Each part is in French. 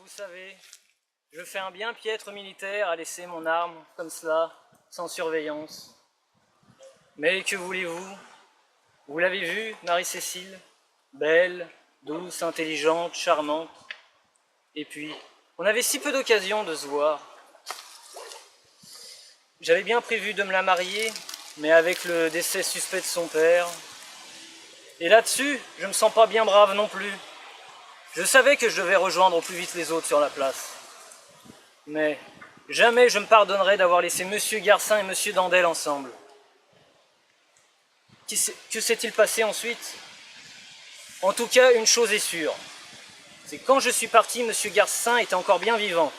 vous savez, je fais un bien piètre militaire à laisser mon arme comme cela, sans surveillance. Mais que voulez-vous? Vous l'avez vu, Marie-Cécile? Belle, douce, intelligente, charmante. Et puis, on avait si peu d'occasions de se voir. J'avais bien prévu de me la marier, mais avec le décès suspect de son père. Et là-dessus, je me sens pas bien brave non plus. Je savais que je devais rejoindre au plus vite les autres sur la place. Mais jamais je me pardonnerai d'avoir laissé Monsieur Garcin et Monsieur Dandel ensemble. Que s'est-il passé ensuite? En tout cas, une chose est sûre. C'est que quand je suis parti, Monsieur Garcin était encore bien vivant.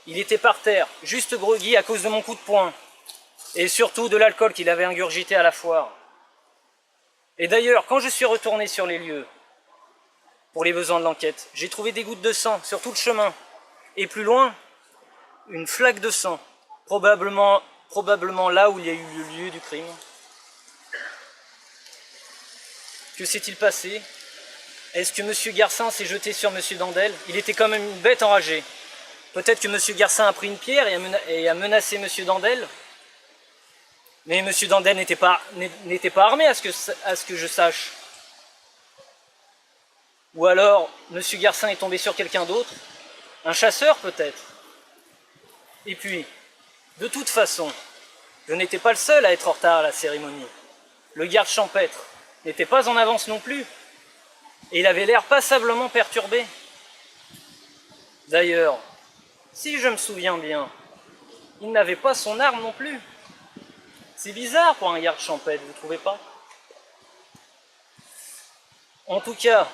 Il était par terre, juste groggy à cause de mon coup de poing. Et surtout de l'alcool qu'il avait ingurgité à la foire. Et d'ailleurs, quand je suis retourné sur les lieux, pour les besoins de l'enquête, j'ai trouvé des gouttes de sang sur tout le chemin. Et plus loin, une flaque de sang, probablement là où il y a eu le lieu du crime. Que s'est-il passé? Est-ce que Monsieur Garcin s'est jeté sur Monsieur Dandel? Il était quand même une bête enragée. Peut-être que Monsieur Garcin a pris une pierre et a menacé Monsieur Dandel. Mais Monsieur Dandel n'était pas armé à ce que je sache. Ou alors, Monsieur Garcin est tombé sur quelqu'un d'autre? Un chasseur peut-être? Et puis, de toute façon, je n'étais pas le seul à être en retard à la cérémonie. Le garde champêtre n'était pas en avance non plus. Et il avait l'air passablement perturbé. D'ailleurs, si je me souviens bien, il n'avait pas son arme non plus. C'est bizarre pour un garde champêtre, vous ne trouvez pas? En tout cas,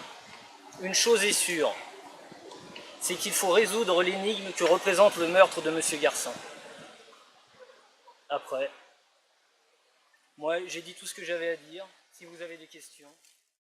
une chose est sûre, c'est qu'il faut résoudre l'énigme que représente le meurtre de Monsieur Garcin. Après, moi j'ai dit tout ce que j'avais à dire. Si vous avez des questions...